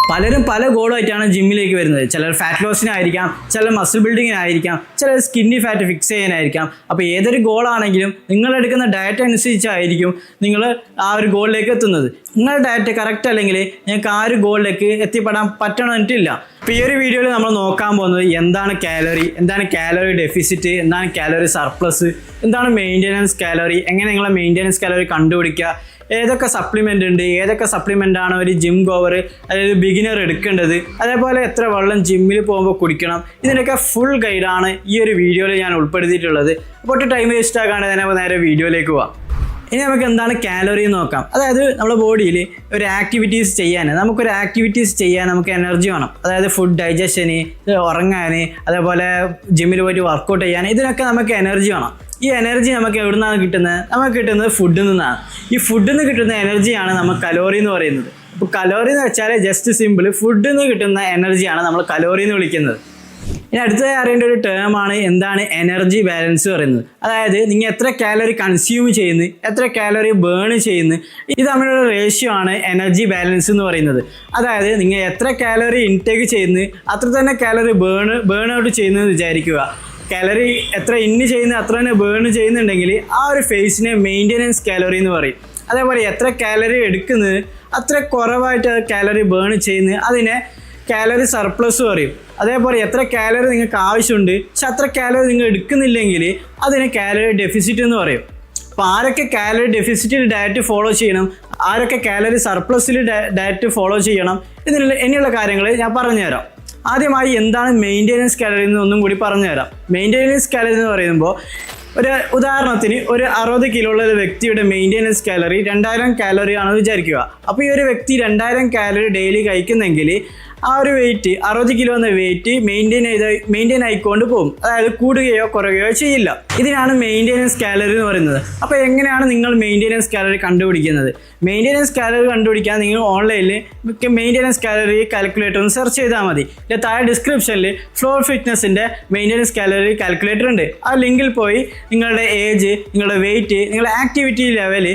പലരും പല ഗോളുമായിട്ടാണ് ജിമ്മിലേക്ക് വരുന്നത്. ചിലർ ഫാറ്റ് ലോസിനായിരിക്കാം, ചിലർ മസിൽ ബിൽഡിങ്ങിനായിരിക്കാം, ചിലർ സ്കിന്നി ഫാറ്റ് ഫിക്സ് ചെയ്യാനായിരിക്കാം. അപ്പോൾ ഏതൊരു ഗോളാണെങ്കിലും നിങ്ങളെടുക്കുന്ന ഡയറ്റ് അനുസരിച്ചായിരിക്കും നിങ്ങൾ ആ ഒരു ഗോളിലേക്ക് എത്തുന്നത്. നിങ്ങളുടെ ഡയറ്റ് കറക്റ്റ് അല്ലെങ്കിൽ നിങ്ങൾക്ക് ആ ഒരു ഗോളിലേക്ക് എത്തിപ്പെടാൻ പറ്റണമെന്നിട്ടില്ല. അപ്പോൾ ഈ ഒരു വീഡിയോയിൽ നമ്മൾ നോക്കാൻ പോകുന്നത് എന്താണ് കാലറി, എന്താണ് കാലറി ഡെഫിസിറ്റ്, എന്താണ് കാലറി സർപ്ലസ്, എന്താണ് മെയിൻ്റെനൻസ് കാലറി, എങ്ങനെ നിങ്ങളെ മെയിൻ്റെനൻസ് കാലറി കണ്ടുപിടിക്കുക, ഏതൊക്കെ സപ്ലിമെൻ്റ് ഉണ്ട്, ഏതൊക്കെ സപ്ലിമെൻ്റാണ് ഒരു ജിം ഗോവർ അതായത് ബിഗിനർ എടുക്കേണ്ടത്, അതേപോലെ എത്ര വെള്ളം ജിമ്മിൽ പോകുമ്പോൾ കുടിക്കണം, ഇതിനൊക്കെ ഫുൾ ഗൈഡാണ് ഈ ഒരു വീഡിയോയിൽ ഞാൻ ഉൾപ്പെടുത്തിയിട്ടുള്ളത്. അപ്പോൾ ഒട്ടും ടൈം വേസ്റ്റ് ആക്കാണ്ട് തന്നെ നേരെ വീഡിയോയിലേക്ക് പോവാം. ഇനി നമുക്ക് എന്താണ് കാലറി എന്ന് നോക്കാം. അതായത് നമ്മുടെ ബോഡിയിൽ ഒരു ആക്ടിവിറ്റീസ് ചെയ്യാൻ, നമുക്കൊരു ആക്ടിവിറ്റീസ് ചെയ്യാൻ നമുക്ക് എനർജി വേണം. അതായത് ഫുഡ് ഡൈജഷന്, ഉറങ്ങാൻ, അതേപോലെ ജിമ്മിൽ പോയിട്ട് വർക്കൗട്ട് ചെയ്യാൻ, ഇതിനൊക്കെ നമുക്ക് എനർജി വേണം. ഈ എനർജി നമുക്ക് എവിടെ നിന്നാണ് കിട്ടുന്നത്? നമുക്ക് കിട്ടുന്നത് ഫുഡിൽ നിന്നാണ്. ഈ ഫുഡിൽ നിന്ന് കിട്ടുന്ന എനർജിയാണ് നമ്മൾ കലോറി എന്ന് പറയുന്നത്. അപ്പോൾ കലോറി എന്ന് വെച്ചാൽ ജസ്റ്റ് സിമ്പിൾ ഫുഡിൽ നിന്ന് കിട്ടുന്ന എനർജിയാണ് നമ്മൾ കലോറി എന്ന് വിളിക്കുന്നത്. ഇനി അടുത്തതായി അറിയേണ്ട ഒരു ടേമാണ് എന്താണ് എനർജി ബാലൻസ് പറയുന്നത്. അതായത് നിങ്ങൾ എത്ര കാലറി കൺസ്യൂം ചെയ്യുന്നു, എത്ര കാലറി ബേൺ ചെയ്യുന്നു, ഇത് തമ്മിലുള്ള റേഷ്യോ ആണ് എനർജി ബാലൻസ് എന്ന് പറയുന്നത്. അതായത് നിങ്ങൾ എത്ര കാലറി ഇൻടേക്ക് ചെയ്യുന്നു അത്ര തന്നെ കാലറി ബേൺ ഔട്ട് ചെയ്യുന്നതെന്ന് വിചാരിക്കുക. കാലറി എത്ര ഇന്ന് ചെയ്യുന്നത് അത്ര തന്നെ ബേൺ ചെയ്യുന്നുണ്ടെങ്കിൽ ആ ഒരു ഫേസിനെ മെയിൻ്റെനൻസ് കാലറി എന്ന് പറയും. അതേപോലെ എത്ര കാലറി എടുക്കുന്നത് അത്ര കുറവായിട്ട് കാലറി ബേൺ ചെയ്യുന്നത് അതിനെ കാലറി സർപ്ലസ് പറയും. അതേപോലെ എത്ര കാലറി നിങ്ങൾക്ക് ആവശ്യമുണ്ട് പക്ഷെ അത്ര കാലറി നിങ്ങൾ എടുക്കുന്നില്ലെങ്കിൽ അതിനെ കാലറി ഡെഫിസിറ്റ് എന്ന് പറയും. അപ്പോൾ ആരൊക്കെ കാലറി ഡെഫിസിറ്റിൽ ഡയറ്റ് ഫോളോ ചെയ്യണം, ആരൊക്കെ കാലറി സർപ്ലസിൽ ഡയറ്റ് ഫോളോ ചെയ്യണം, ഇനിയുള്ള കാര്യങ്ങൾ ഞാൻ പറഞ്ഞുതരാം. ആദ്യമായി എന്താണ് മെയിൻ്റെനൻസ് കാലറി എന്ന് ഒന്നും കൂടി പറഞ്ഞുതരാം. മെയിൻ്റെനൻസ് കാലറി എന്ന് പറയുമ്പോൾ ഒരു ഉദാഹരണത്തിന് ഒരു 60 കിലോ ഉള്ള ഒരു വ്യക്തിയുടെ മെയിൻ്റെനൻസ് കാലറി 2000 കാലറി ആണെന്ന് വിചാരിക്കുക. അപ്പോൾ ഈ ഒരു വ്യക്തി 2000 കാലറി ഡെയിലി കഴിക്കുന്നെങ്കിൽ ആ ഒരു വെയിറ്റ് 60 കിലോ എന്ന വെയിറ്റ് മെയിൻറ്റെയിൻ ആയിക്കൊണ്ട് പോകും. അതായത് കൂടുകയോ കുറയുകയോ ചെയ്യില്ല. ഇതിനാണ് മെയിൻ്റെനൻസ് കാലറി എന്ന് പറയുന്നത്. അപ്പോൾ എങ്ങനെയാണ് നിങ്ങൾ മെയിൻ്റെനൻസ് കാലറി കണ്ടുപിടിക്കുന്നത്? മെയിൻ്റെനൻസ് കാലറി കണ്ടുപിടിക്കാൻ നിങ്ങൾ ഓൺലൈനിൽ മെയിൻ്റെനൻസ് കാലറി കാൽക്കുലേറ്റർ ഒന്ന് സെർച്ച് ചെയ്താൽ മതി. താഴെ ഡിസ്ക്രിപ്ഷനിൽ ഫ്ലോർ ഫിറ്റ്നസിൻ്റെ മെയിൻ്റെനൻസ് കാലറി കാൽക്കുലേറ്റർ ഉണ്ട്. ആ ലിങ്കിൽ പോയി നിങ്ങളുടെ ഏജ്, നിങ്ങളുടെ വെയിറ്റ്, നിങ്ങളുടെ ആക്ടിവിറ്റി ലെവൽ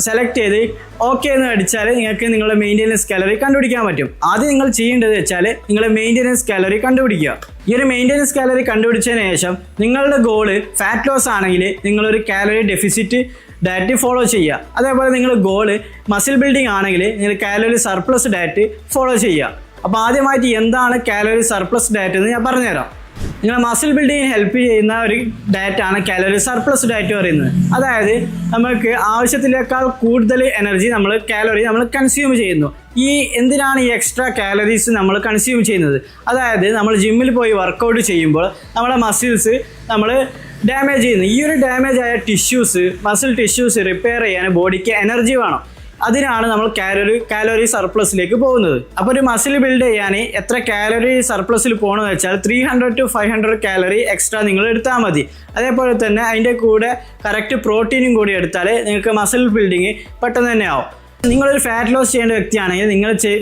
സെലക്ട് ചെയ്ത് ഓക്കെ എന്ന് അടിച്ചാൽ നിങ്ങൾക്ക് നിങ്ങളുടെ മെയിൻ്റെനൻസ് കാലറി കണ്ടുപിടിക്കാൻ പറ്റും. ആദ്യം നിങ്ങൾ ചെയ്യേണ്ടത് വെച്ചാൽ നിങ്ങളുടെ മെയിൻ്റെനൻസ് കാലറി കണ്ടുപിടിക്കുക. ഈ ഒരു മെയിൻ്റെനൻസ് കാലറി കണ്ടുപിടിച്ചതിന് ശേഷം നിങ്ങളുടെ ഗോള് ഫാറ്റ് ലോസ് ആണെങ്കിൽ നിങ്ങളൊരു കാലറി ഡെഫിസിറ്റ് ഡയറ്റ് ഫോളോ ചെയ്യുക. അതേപോലെ നിങ്ങളുടെ ഗോള് മസിൽ ബിൽഡിംഗ് ആണെങ്കിൽ നിങ്ങൾ കാലറി സർപ്ലസ് ഡയറ്റ് ഫോളോ ചെയ്യുക. അപ്പോൾ ആദ്യമായിട്ട് എന്താണ് കാലറി സർപ്ലസ് ഡയറ്റ് എന്ന് ഞാൻ പറഞ്ഞുതരാം. നിങ്ങളെ മസിൽ ബിൽഡിങ്ങിന് ഹെൽപ്പ് ചെയ്യുന്ന ഒരു ഡയറ്റാണ് കാലറി സർപ്ലസ് ഡയറ്റ് പറയുന്നത്. അതായത് നമുക്ക് ആവശ്യത്തിനേക്കാൾ കൂടുതൽ എനർജി കാലറി നമ്മൾ കൺസ്യൂം ചെയ്യുന്നു. എന്തിനാണ് ഈ എക്സ്ട്രാ കാലറീസ് നമ്മൾ കൺസ്യൂം ചെയ്യുന്നത്? അതായത് നമ്മൾ ജിമ്മിൽ പോയി വർക്കൗട്ട് ചെയ്യുമ്പോൾ നമ്മളെ മസിൽസ് നമ്മൾ ഡാമേജ് ചെയ്യുന്നു. ഈ ഒരു ഡാമേജ് ആയ മസിൽ ടിഷ്യൂസ് റിപ്പയർ ചെയ്യാൻ ബോഡിക്ക് എനർജി വേണം. അതിനാണ് നമ്മൾ കാലറി സർപ്ലസിലേക്ക് പോകുന്നത്. അപ്പോൾ ഒരു മസിൽ ബിൽഡ് ചെയ്യാൻ എത്ര കാലറി സർപ്ലസിൽ പോകണമെന്ന് വെച്ചാൽ 300 to 500 കാലറി എക്സ്ട്രാ നിങ്ങൾ എടുത്താൽ മതി. അതേപോലെ തന്നെ അതിൻ്റെ കൂടെ കറക്റ്റ് പ്രോട്ടീനും കൂടി എടുത്താൽ നിങ്ങൾക്ക് മസിൽ ബിൽഡിങ് പെട്ടെന്ന് തന്നെ ആവും. നിങ്ങളൊരു ഫാറ്റ് ലോസ് ചെയ്യേണ്ട വ്യക്തിയാണെങ്കിൽ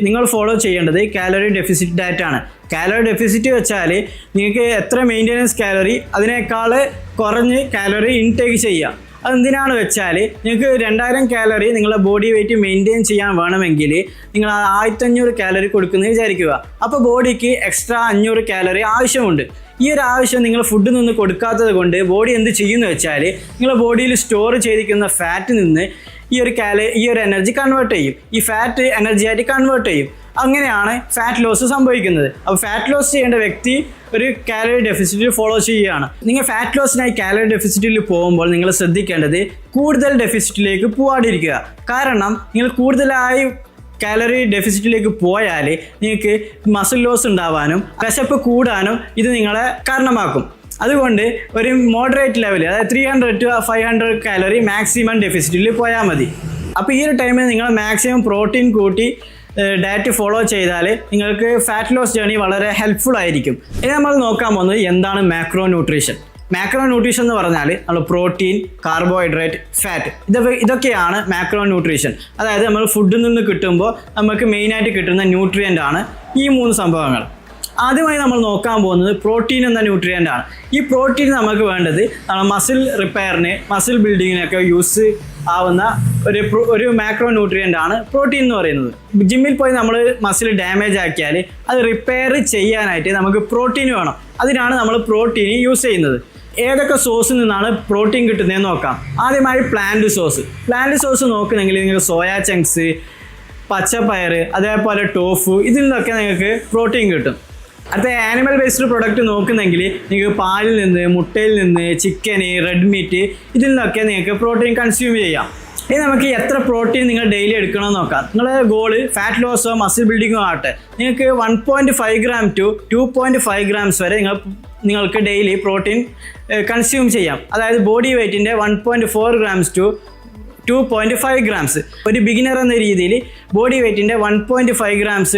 നിങ്ങൾ ഫോളോ ചെയ്യേണ്ടത് കാലറി ഡെഫിസിറ്റ് ഡയറ്റ് ആണ്. കാലറി ഡെഫിസിറ്റ് വെച്ചാൽ നിങ്ങൾക്ക് എത്ര മെയിൻ്റെനൻസ് കാലറി അതിനേക്കാൾ കുറഞ്ഞ് കാലറി ഇൻടേക്ക് ചെയ്യുക. അതെന്തിനാണ് വെച്ചാൽ നിങ്ങൾക്ക് 2000 കാലറി നിങ്ങളുടെ ബോഡി വെയിറ്റ് മെയിൻറ്റെയിൻ ചെയ്യാൻ വേണമെങ്കിൽ നിങ്ങൾ 1500 കാലറി കൊടുക്കുന്നത് വിചാരിക്കുക. അപ്പോൾ ബോഡിക്ക് എക്സ്ട്രാ 500 കാലറി ആവശ്യമുണ്ട്. ഈ ഒരു ആവശ്യം നിങ്ങൾ ഫുഡിൽ നിന്ന് കൊടുക്കാത്തത് കൊണ്ട് ബോഡി എന്ത് ചെയ്യുമെന്ന് വെച്ചാൽ നിങ്ങളുടെ ബോഡിയിൽ സ്റ്റോർ ചെയ്തിരിക്കുന്ന ഫാറ്റിൽ നിന്ന് ഈ ഒരു എനർജി കൺവേർട്ട് ചെയ്യും. ഈ ഫാറ്റ് എനർജി ആയിട്ട് കൺവേർട്ട് ചെയ്യും. അങ്ങനെയാണ് ഫാറ്റ് ലോസ് സംഭവിക്കുന്നത്. അപ്പോൾ ഫാറ്റ് ലോസ് ചെയ്യേണ്ട വ്യക്തി ഒരു കാലറി ഡെഫിസിറ്റ് ഫോളോ ചെയ്യുകയാണ്. നിങ്ങൾ ഫാറ്റ് ലോസിനായി കാലറി ഡെഫിസിറ്റിൽ പോകുമ്പോൾ നിങ്ങൾ ശ്രദ്ധിക്കേണ്ടത് കൂടുതൽ ഡെഫിസിറ്റിലേക്ക് പോകാതിരിക്കുക. കാരണം നിങ്ങൾ കൂടുതലായി കാലറി ഡെഫിസിറ്റിലേക്ക് പോയാൽ നിങ്ങൾക്ക് മസിൽ ലോസ് ഉണ്ടാവാനും വിശപ്പ് കൂടാനും ഇത് നിങ്ങളെ കാരണമാക്കും. അതുകൊണ്ട് ഒരു മോഡറേറ്റ് ലെവൽ, അതായത് 300 to 500 കാലറി മാക്സിമം ഡെഫിസിറ്റിൽ പോയാൽ മതി. അപ്പോൾ ഈ ഒരു ടൈമിൽ നിങ്ങൾ മാക്സിമം പ്രോട്ടീൻ കൂട്ടി ഡയറ്റ് ഫോളോ ചെയ്താൽ നിങ്ങൾക്ക് ഫാറ്റ് ലോസ് ജേർണി വളരെ ഹെൽപ്ഫുൾ ആയിരിക്കും. ഇനി നമ്മൾ നോക്കാൻ പോകുന്നത് എന്താണ് മാക്രോ ന്യൂട്രീഷൻ. മാക്രോ ന്യൂട്രീഷൻ എന്ന് പറഞ്ഞാൽ നമ്മൾ പ്രോട്ടീൻ, കാർബോഹൈഡ്രേറ്റ്, ഫാറ്റ് ഇതൊക്കെയാണ് മാക്രോ ന്യൂട്രീഷൻ. അതായത് നമ്മൾ ഫുഡിൽ നിന്ന് കിട്ടുമ്പോൾ നമുക്ക് മെയിനായിട്ട് കിട്ടുന്ന ന്യൂട്രിയൻ്റ് ആണ് ഈ 3 സംഭവങ്ങൾ. ആദ്യമായി നമ്മൾ നോക്കാൻ പോകുന്നത് പ്രോട്ടീൻ എന്ന ന്യൂട്രിയൻ്റ് ആണ്. ഈ പ്രോട്ടീൻ നമുക്ക് വേണ്ടത് നമ്മൾ മസിൽ റിപ്പയറിന്, മസിൽ ബിൽഡിങ്ങിനൊക്കെ യൂസ് ആവുന്ന ഒരു മാക്രോ ന്യൂട്രിയൻ്റ് ആണ് പ്രോട്ടീൻ എന്ന് പറയുന്നത്. ജിമ്മിൽ പോയി നമ്മൾ മസിൽ ഡാമേജ് ആക്കിയാൽ അത് റിപ്പയർ ചെയ്യാനായിട്ട് നമുക്ക് പ്രോട്ടീൻ വേണം. അതിനാണ് നമ്മൾ പ്രോട്ടീൻ യൂസ് ചെയ്യുന്നത്. ഏതൊക്കെ സോഴ്സിൽ നിന്നാണ് പ്രോട്ടീൻ കിട്ടുന്നതെന്ന് നോക്കാം. ആദ്യമായി പ്ലാന്റ് സോഴ്സ് നോക്കുന്നെങ്കിൽ നിങ്ങൾക്ക് സോയാ ചങ്ക്സ്, പച്ചപ്പയർ, അതേപോലെ ടോഫു, ഇതിൽ നിന്നൊക്കെ നിങ്ങൾക്ക് പ്രോട്ടീൻ കിട്ടും. അടുത്ത ആനിമൽ ബേസ്ഡ് പ്രൊഡക്റ്റ് നോക്കുന്നെങ്കിൽ നിങ്ങൾക്ക് പാലിൽ നിന്ന്, മുട്ടയിൽ നിന്ന്, ചിക്കന്, റെഡ് മീറ്റ്, ഇതിൽ നിന്നൊക്കെ നിങ്ങൾക്ക് പ്രോട്ടീൻ കൺസ്യൂം ചെയ്യാം. ഇനി നമുക്ക് എത്ര പ്രോട്ടീൻ നിങ്ങൾ ഡെയിലി എടുക്കണമെന്ന് നോക്കാം. നിങ്ങളുടെ ഗോള് ഫാറ്റ് ലോസോ മസിൽ ബിൽഡിങ്ങോ ആകട്ടെ, നിങ്ങൾക്ക് 1.5 gram to 2.5 grams വരെ നിങ്ങൾക്ക് ഡെയിലി പ്രോട്ടീൻ കൺസ്യൂം ചെയ്യാം. അതായത് ബോഡി വെയ്റ്റിൻ്റെ 1.4 grams to 2.5 grams. ഒരു ബിഗിനർ എന്ന രീതിയിൽ ബോഡി വെയ്റ്റിൻ്റെ 1.5 grams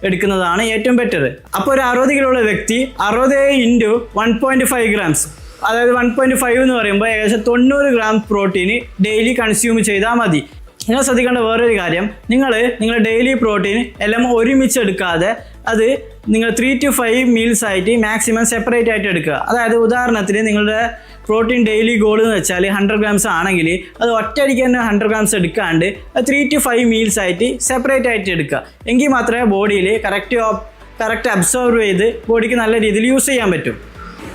എടുക്കുന്നതാണ് ഏറ്റവും ബെറ്റർ. അപ്പോൾ ഒരു 60 കിലോ ഉള്ള വ്യക്തി 60 × 1.5 grams, അതായത് 1.5 എന്ന് പറയുമ്പോൾ ഏകദേശം 90 gram പ്രോട്ടീൻ ഡെയിലി കൺസ്യൂം ചെയ്താൽ മതി. നിങ്ങൾ ശ്രദ്ധിക്കേണ്ട വേറൊരു കാര്യം, നിങ്ങളുടെ ഡെയിലി പ്രോട്ടീൻ എല്ലാം ഒരുമിച്ച് എടുക്കാതെ അത് നിങ്ങൾ 3 to 5 meals ആയിട്ട് മാക്സിമം സെപ്പറേറ്റ് ആയിട്ട് എടുക്കുക. അതായത് ഉദാഹരണത്തിന് നിങ്ങളുടെ പ്രോട്ടീൻ ഡെയിലി ഗോൾ എന്ന് വെച്ചാൽ 100 grams ആണെങ്കിൽ അത് ഒറ്റയടിക്ക് തന്നെ 100 grams എടുക്കാണ്ട് 3 to 5 meals ആയിട്ട് സെപ്പറേറ്റ് ആയിട്ട് എടുക്കുക. എങ്കിൽ മാത്രമേ ബോഡിയിൽ കറക്റ്റ് അബ്സോർവ് ചെയ്ത് ബോഡിക്ക് നല്ല രീതിയിൽ യൂസ് ചെയ്യാൻ പറ്റും.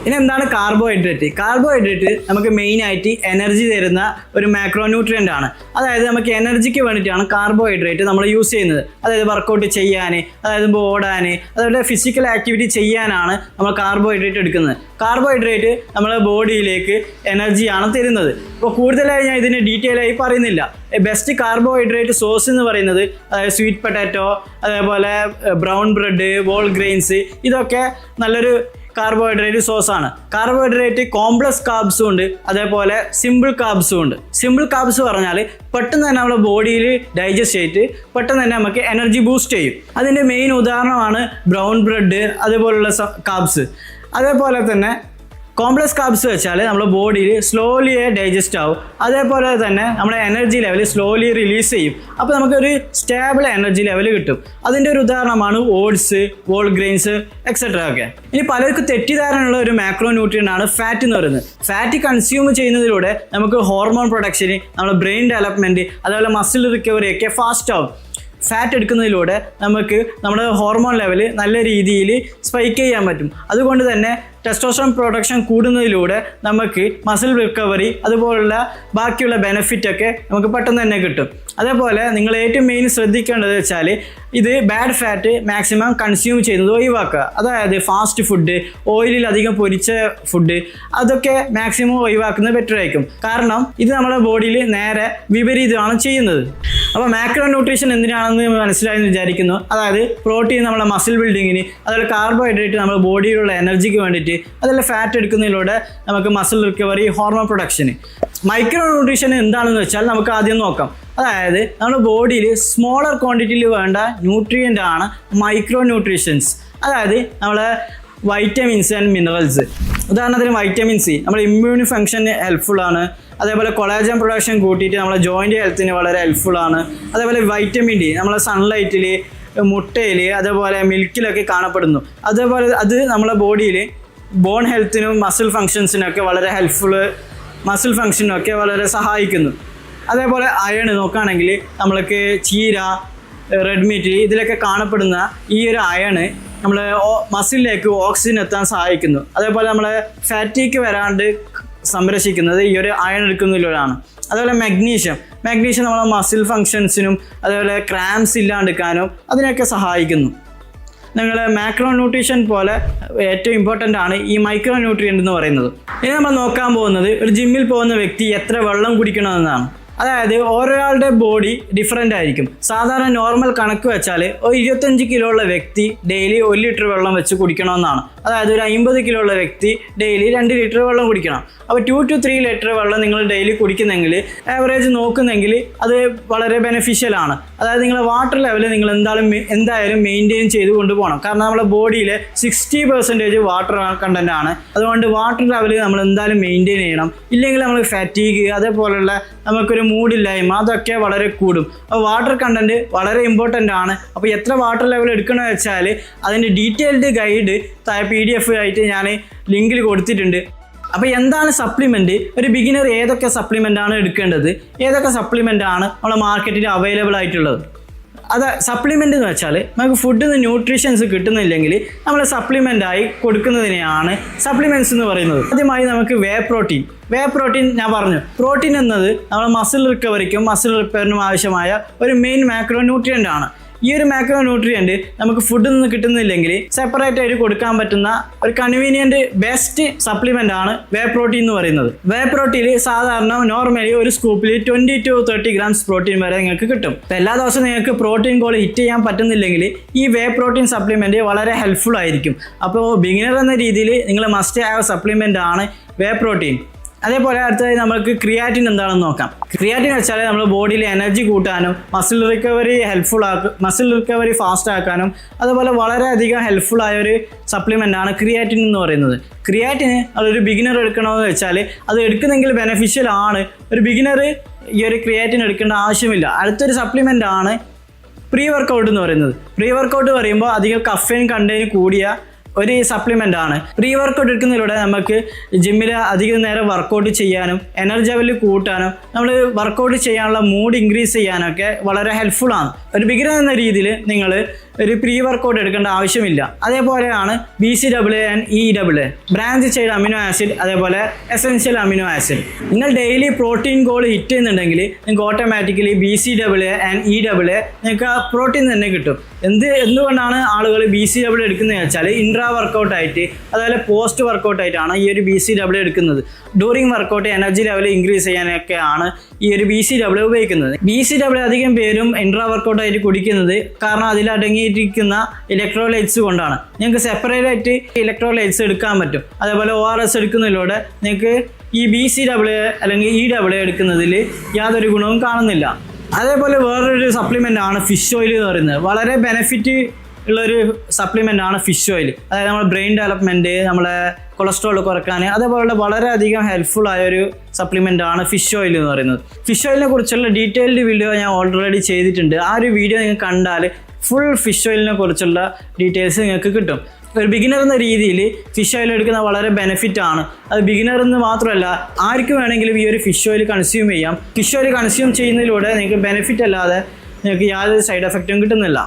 ഇനി എന്താണ് കാർബോഹൈഡ്രേറ്റ്? നമുക്ക് മെയിനായിട്ട് എനർജി തരുന്ന ഒരു മാക്രോ ന്യൂട്രിയൻ്റ് ആണ്. അതായത് നമുക്ക് എനർജിക്ക് വേണ്ടിയിട്ടാണ് കാർബോഹൈഡ്രേറ്റ് നമ്മൾ യൂസ് ചെയ്യുന്നത്. അതായത് വർക്കൗട്ട് ചെയ്യാൻ, അതായത് ഓടാൻ, അതുപോലെ ഫിസിക്കൽ ആക്ടിവിറ്റി ചെയ്യാനാണ് നമ്മൾ കാർബോഹൈഡ്രേറ്റ് എടുക്കുന്നത്. കാർബോഹൈഡ്രേറ്റ് നമ്മുടെ ബോഡിയിലേക്ക് എനർജിയാണ് തരുന്നത്. അപ്പോൾ കൂടുതലായി ഞാൻ ഇതിന് ഡീറ്റെയിൽ ആയി പറയുന്നില്ല. ബെസ്റ്റ് കാർബോഹൈഡ്രേറ്റ് സോഴ്സ് എന്ന് പറയുന്നത് അതായത് സ്വീറ്റ് പൊട്ടാറ്റോ, അതേപോലെ ബ്രൗൺ ബ്രെഡ്, വോൾ ഗ്രെയിൻസ്, ഇതൊക്കെ നല്ലൊരു കാർബോഹൈഡ്രേറ്റ് സോഴ്സാണ്. കാർബോഹൈഡ്രേറ്റ് കോംപ്ലക്സ് കാർബ്സും ഉണ്ട്, അതേപോലെ സിമ്പിൾ കാർബ്സും ഉണ്ട്. സിമ്പിൾ കാർബ്സ് പറഞ്ഞാൽ പെട്ടെന്ന് തന്നെ നമ്മുടെ ബോഡിയിൽ ഡൈജസ്റ്റ് ചെയ്തിട്ട് പെട്ടെന്ന് തന്നെ നമുക്ക് എനർജി ബൂസ്റ്റ് ചെയ്യും. അതിൻ്റെ മെയിൻ ഉദാഹരണമാണ് ബ്രൗൺ ബ്രെഡ്, അതേപോലുള്ള കാർബ്സ്. അതേപോലെ തന്നെ കോംപ്ലക്സ് കാർബ്സ് വെച്ചാൽ നമ്മുടെ ബോഡിയിൽ സ്ലോലി ഡൈജസ്റ്റ് ആവും, അതേപോലെ തന്നെ നമ്മുടെ എനർജി ലെവൽ സ്ലോലി റിലീസ് ചെയ്യും. അപ്പോൾ നമുക്കൊരു സ്റ്റേബിൾ എനർജി ലെവൽ കിട്ടും. അതിൻ്റെ ഒരു ഉദാഹരണമാണ് ഓട്സ്, വോൾ ഗ്രെയിൻസ്, എക്സെട്ര ഒക്കെ. ഇനി പലർക്കും തെറ്റിദ്ധാരണയുള്ള ഒരു മാക്രോ ന്യൂട്രിയൻ്റ് ആണ് ഫാറ്റ് എന്ന് പറയുന്നത്. ഫാറ്റ് കൺസ്യൂം ചെയ്യുന്നതിലൂടെ നമുക്ക് ഹോർമോൺ പ്രൊഡക്ഷന്, നമ്മുടെ ബ്രെയിൻ ഡെവലപ്മെൻറ്റ്, അതേപോലെ മസിൽ റിക്കവറി ഒക്കെ ഫാസ്റ്റ് ആവും. ഫാറ്റ് എടുക്കുന്നതിലൂടെ നമുക്ക് നമ്മുടെ ഹോർമോൺ ലെവൽ നല്ല രീതിയിൽ സ്പൈക്ക് ചെയ്യാൻ പറ്റും. അതുകൊണ്ട് തന്നെ ടെസ്റ്റോസ്റ്ററോൺ പ്രൊഡക്ഷൻ കൂടുന്നതിലൂടെ നമുക്ക് മസിൽ റിക്കവറി, അതുപോലുള്ള ബാക്കിയുള്ള ബെനിഫിറ്റൊക്കെ നമുക്ക് പെട്ടെന്ന് തന്നെ കിട്ടും. അതേപോലെ നിങ്ങൾ ഏറ്റവും മെയിൻ ശ്രദ്ധിക്കേണ്ടത് വെച്ചാൽ ഇത് ബാഡ് ഫാറ്റ് മാക്സിമം കൺസ്യൂം ചെയ്യുന്നത് ഒഴിവാക്കുക. അതായത് ഫാസ്റ്റ് ഫുഡ്, ഓയിലിൽ അധികം പൊരിച്ച ഫുഡ്, അതൊക്കെ മാക്സിമം ഒഴിവാക്കുന്നത് ബെറ്റർ ആയിരിക്കും. കാരണം ഇത് നമ്മുടെ ബോഡിയിൽ നേരെ വിപരീതമാണ് ചെയ്യുന്നത്. അപ്പോൾ മാക്രോ ന്യൂട്രീഷൻ എന്തിനാണെന്ന് മനസ്സിലായെന്ന് വിചാരിക്കുന്നു. അതായത് പ്രോട്ടീൻ നമ്മുടെ മസിൽ ബിൽഡിങ്ങിന്, അതുപോലെ കാർബോഹൈഡ്രേറ്റ് നമ്മുടെ ബോഡിയിലുള്ള എനർജിക്ക് വേണ്ടിയിട്ട്, അതുപോലെ ഫാറ്റ് എടുക്കുന്നതിലൂടെ നമുക്ക് muscle recovery, hormone production. Micro nutrition എന്താണെന്ന് വെച്ചാൽ നമുക്ക് ആദ്യം നോക്കാം. അതായത് നമ്മുടെ ബോഡിയിൽ സ്മോളർ ക്വാണ്ടിറ്റിയിൽ വേണ്ട ന്യൂട്രിയൻ്റ് ആണ് മൈക്രോ ന്യൂട്രീഷൻസ്. അതായത് നമ്മളെ വൈറ്റമിൻസ് ആൻഡ് മിനറൽസ്. ഉദാഹരണത്തിന് വൈറ്റമിൻ സി നമ്മുടെ ഇമ്മ്യൂൺ ഫംഗ്ഷന് ഹെൽപ്ഫുൾ ആണ്. അതേപോലെ കൊളാജൻ പ്രൊഡക്ഷൻ കൂട്ടിയിട്ട് നമ്മളെ ജോയിൻ്റ് ഹെൽത്തിന് വളരെ ഹെൽപ്ഫുൾ ആണ്. അതേപോലെ വൈറ്റമിൻ ഡി നമ്മളെ സൺലൈറ്റിൽ, മുട്ടയിൽ, അതേപോലെ മിൽക്കിലൊക്കെ കാണപ്പെടുന്നു. അതേപോലെ അത് നമ്മളെ ബോഡിയിൽ ബോൺ ഹെൽത്തിനും മസിൽ ഫങ്ഷൻസിനൊക്കെ വളരെ മസിൽ ഫങ്ഷനൊക്കെ വളരെ സഹായിക്കുന്നു. അതേപോലെ അയൺ നോക്കുകയാണെങ്കിൽ നമ്മൾക്ക് ചീര, റെഡ് മീറ്റ്, ഇതിലൊക്കെ കാണപ്പെടുന്ന ഈ ഒരു അയണ് നമ്മൾ മസിലിലേക്ക് ഓക്സിജൻ എത്താൻ സഹായിക്കുന്നു. അതേപോലെ നമ്മളെ ഫാറ്റിക്ക് വരാണ്ട് സംരക്ഷിക്കുന്നത് ഈ ഒരു അയൺ എടുക്കുന്നതിലൂടെയാണ്. അതുപോലെ മഗ്നീഷ്യം നമ്മളെ മസിൽ ഫങ്ഷൻസിനും, അതേപോലെ ക്രാംസ് ഇല്ലാണ്ടിരിക്കാനും അതിനൊക്കെ സഹായിക്കുന്നു. നിങ്ങൾ മാക്രോ ന്യൂട്രീഷൻ പോലെ ഏറ്റവും ഇമ്പോർട്ടൻ്റ് ആണ് ഈ മൈക്രോ ന്യൂട്രിയൻ്റ് എന്ന് പറയുന്നത്. ഇനി നമ്മൾ നോക്കാൻ പോകുന്നത് ഒരു ജിമ്മിൽ പോകുന്ന വ്യക്തി എത്ര വെള്ളം കുടിക്കണമെന്നാണ്. അതായത് ഓരോരാളുടെ ബോഡി ഡിഫറെൻ്റ് ആയിരിക്കും. സാധാരണ നോർമൽ കണക്ക് വെച്ചാൽ ഒരു 25 കിലോ ഉള്ള വ്യക്തി ഡെയിലി 1 ലിറ്റർ വെള്ളം വെച്ച് കുടിക്കണമെന്നാണ്. അതായത് ഒരു 50 കിലോ ഉള്ള വ്യക്തി ഡെയിലി 2 ലിറ്റർ വെള്ളം കുടിക്കണം. അപ്പോൾ 2 to 3 ലിറ്റർ വെള്ളം നിങ്ങൾ ഡെയിലി കുടിക്കുന്നെങ്കിൽ, ആവറേജ് നോക്കുന്നെങ്കിൽ അത് വളരെ ബെനിഫിഷ്യലാണ്. അതായത് നിങ്ങളുടെ വാട്ടർ ലെവൽ നിങ്ങൾ എന്തായാലും മെയിൻറ്റെയിൻ ചെയ്ത് കൊണ്ടുപോകണം. കാരണം നമ്മുടെ ബോഡിയിൽ 60% വാട്ടർ കണ്ടൻ്റ് ആണ്. അതുകൊണ്ട് വാട്ടർ ലെവൽ നമ്മൾ എന്തായാലും മെയിൻറ്റെയിൻ ചെയ്യണം. ഇല്ലെങ്കിൽ നമ്മൾ ഫാറ്റീഗ്, അതേപോലുള്ള നമുക്കൊരു മൂഡില്ലായ്മ അതൊക്കെ വളരെ കൂടും. അപ്പോൾ വാട്ടർ കണ്ടൻറ്റ് വളരെ ഇമ്പോർട്ടൻ്റ് ആണ്. അപ്പോൾ എത്ര വാട്ടർ ലെവൽ എടുക്കണമെന്ന് വെച്ചാൽ അതിൻ്റെ ഡീറ്റെയിൽഡ് ഗൈഡ് PDF ആയിട്ട് ഞാൻ ലിങ്കിൽ കൊടുത്തിട്ടുണ്ട്. അപ്പോൾ എന്താണ് സപ്ലിമെൻറ്റ്, ഒരു ബിഗിനർ ഏതൊക്കെ സപ്ലിമെൻ്റ് ആണ് എടുക്കേണ്ടത്, ഏതൊക്കെ സപ്ലിമെൻ്റ് ആണ് നമ്മുടെ മാർക്കറ്റിൽ അവൈലബിൾ ആയിട്ടുള്ളത്? അത് സപ്ലിമെൻ്റ് എന്ന് വെച്ചാൽ നമുക്ക് ഫുഡിൽ നിന്ന് ന്യൂട്രീഷൻസ് കിട്ടുന്നില്ലെങ്കിൽ നമ്മൾ സപ്ലിമെൻ്റായി കൊടുക്കുന്നതിനെയാണ് സപ്ലിമെൻറ്റ്സ് എന്ന് പറയുന്നത്. ആദ്യമായി നമുക്ക് വേ പ്രോട്ടീൻ ഞാൻ പറഞ്ഞു. പ്രോട്ടീൻ എന്നത് നമ്മുടെ മസിൽ റിക്കവറിക്കും മസിൽ റിപ്പയറിനും ആവശ്യമായ ഒരു മെയിൻ മാക്രോ ന്യൂട്രിയൻ്റ് ആണ്. ഈ ഒരു മാക്രോ ന്യൂട്രിയൻറ്റ് നമുക്ക് ഫുഡിൽ നിന്ന് കിട്ടുന്നില്ലെങ്കിൽ സെപ്പറേറ്റ് ആയിട്ട് കൊടുക്കാൻ പറ്റുന്ന ഒരു കൺവീനിയൻറ്റ് ബെസ്റ്റ് സപ്ലിമെൻ്റ് ആണ് വേ പ്രോട്ടീൻ എന്ന് പറയുന്നത്. വേ പ്രോട്ടീനിൽ സാധാരണ നോർമലി ഒരു സ്കൂപ്പിൽ 20 to 30 grams പ്രോട്ടീൻ വരെ നിങ്ങൾക്ക് കിട്ടും. അപ്പോൾ എല്ലാ ദിവസവും നിങ്ങൾക്ക് പ്രോട്ടീൻ ഗോൾ ഹിറ്റ് ചെയ്യാൻ പറ്റുന്നില്ലെങ്കിൽ ഈ വേ പ്രോട്ടീൻ സപ്ലിമെൻറ്റ് വളരെ ഹെൽപ്ഫുൾ ആയിരിക്കും. അപ്പോൾ ബിഗിനർ എന്ന രീതിയിൽ നിങ്ങൾ മസ്റ്റ് ഹാവ് സപ്ലിമെൻ്റ് ആണ് വേ പ്രോട്ടീൻ. അതേപോലെ അടുത്തതായി നമുക്ക് ക്രിയാറ്റിൻ എന്താണെന്ന് നോക്കാം. ക്രിയാറ്റിൻ വെച്ചാൽ നമ്മൾ ബോഡിയിൽ എനർജി കൂട്ടാനും മസിൽ റിക്കവറി ഫാസ്റ്റ് ആക്കാനും അതുപോലെ വളരെയധികം ഹെൽപ്ഫുൾ ആയ ഒരു സപ്ലിമെൻ്റ് ആണ് ക്രിയാറ്റിൻ എന്ന് പറയുന്നത്. ക്രിയാറ്റിന് അതൊരു ബിഗിനർ എടുക്കണമെന്ന് വെച്ചാൽ അത് എടുക്കുന്നെങ്കിൽ ബെനഫിഷ്യൽ ആണ്. ഒരു ബിഗിനർ ഈ ഒരു ക്രിയാറ്റിൻ എടുക്കേണ്ട ആവശ്യമില്ല. അടുത്തൊരു സപ്ലിമെൻ്റ് ആണ് പ്രീ വർക്കൗട്ട് എന്ന് പറയുന്നത്. പ്രീ വർക്കൗട്ട് പറയുമ്പോൾ അധികം കഫൈൻ കണ്ടന്റ് കൂടിയ ഒരു സപ്ലിമെൻ്റ് ആണ്. പ്രീ വർക്കൗട്ട് എടുക്കുന്നതിലൂടെ നമുക്ക് ജിമ്മിൽ അധികം നേരം വർക്കൗട്ട് ചെയ്യാനും എനർജി ലെവൽ കൂട്ടാനും നമ്മൾ വർക്കൗട്ട് ചെയ്യാനുള്ള മൂഡ് ഇൻക്രീസ് ചെയ്യാനൊക്കെ വളരെ ഹെൽപ്ഫുൾ ആണ്. ഒരു ബിഗിനർ എന്ന രീതിയിൽ നിങ്ങൾ ഒരു പ്രീ വർക്കൗട്ട് എടുക്കേണ്ട ആവശ്യമില്ല. അതേപോലെയാണ് BCAA and EAA, ബ്രാഞ്ച് ചെയ്ത അമിനോ ആസിഡ്, അതേപോലെ എസെൻഷ്യൽ അമിനോ ആസിഡ്. നിങ്ങൾ ഡെയിലി പ്രോട്ടീൻ ഗോൾ ഹിറ്റ് ചെയ്യുന്നുണ്ടെങ്കിൽ നിങ്ങൾക്ക് ഓട്ടോമാറ്റിക്കലി BCAA and EAA നിങ്ങൾക്ക് പ്രോട്ടീൻ തന്നെ കിട്ടും. എന്തുകൊണ്ടാണ് ആളുകൾ BCAA എടുക്കുന്നത് വെച്ചാൽ ഇൻട്രാ വർക്കൗട്ടായിട്ട് അതുപോലെ പോസ്റ്റ് വർക്കൗട്ടായിട്ടാണ് ഈ ഒരു BCAA എടുക്കുന്നത്. During workout energy level increase ചെയ്യാനൊക്കെയാണ് ഈ ഒരു BCAA ഉപയോഗിക്കുന്നത്. BCAA അധികം പേരും ഇൻട്രാ വർക്കൗട്ടായിട്ട് കുടിക്കുന്നത് കാരണം അതിലടങ്ങിയിരിക്കുന്ന ഇലക്ട്രോലൈറ്റ്സ് കൊണ്ടാണ്. നിങ്ങൾക്ക് സെപ്പറേറ്റ് ആയിട്ട് ഇലക്ട്രോലൈറ്റ്സ് എടുക്കാൻ പറ്റും. അതേപോലെ ORS എടുക്കുന്നതിലൂടെ നിങ്ങൾക്ക് ഈ BCAA അല്ലെങ്കിൽ EAA എടുക്കുന്നതിൽ യാതൊരു ഗുണവും കാണുന്നില്ല. അതേപോലെ വേറൊരു സപ്ലിമെൻ്റ് ആണ് ഫിഷ് ഓയിൽ എന്ന് പറയുന്നത്. വളരെ ബെനിഫിറ്റ് ഉള്ളൊരു സപ്ലിമെൻ്റ് ആണ് ഫിഷ് ഓയിൽ. അതായത് നമ്മുടെ ബ്രെയിൻ ഡെവലപ്മെൻറ്റ്, നമ്മളെ കൊളസ്ട്രോൾ കുറയ്ക്കാൻ, അതേപോലെ വളരെയധികം ഹെൽപ്ഫുൾ ആയൊരു സപ്ലിമെൻ്റ് ആണ് ഫിഷ് ഓയിൽ എന്ന് പറയുന്നത്. ഫിഷ് ഓയിലിനെ കുറിച്ചുള്ള ഡീറ്റെയിൽഡ് വീഡിയോ ഞാൻ ഓൾറെഡി ചെയ്തിട്ടുണ്ട്. ആ ഒരു വീഡിയോ നിങ്ങൾ കണ്ടാൽ ഫുൾ ഫിഷ് ഓയിലിനെ കുറിച്ചുള്ള ഡീറ്റെയിൽസ് നിങ്ങൾക്ക് കിട്ടും. ഒരു ബിഗിനർ എന്ന രീതിയിൽ ഫിഷ് ഓയിൽ എടുക്കുന്നത് വളരെ ബെനിഫിറ്റ് ആണ്. അത് ബിഗിനർ എന്ന് മാത്രമല്ല ആർക്കും വേണമെങ്കിലും ഈ ഒരു ഫിഷ് ഓയിൽ കൺസ്യൂം ചെയ്യാം. ഫിഷ് ഓയിൽ കൺസ്യൂം ചെയ്യുന്നതിലൂടെ നിങ്ങൾക്ക് ബെനിഫിറ്റ് അല്ലാതെ നിങ്ങൾക്ക് യാതൊരു സൈഡ് എഫക്റ്റും കിട്ടുന്നില്ല.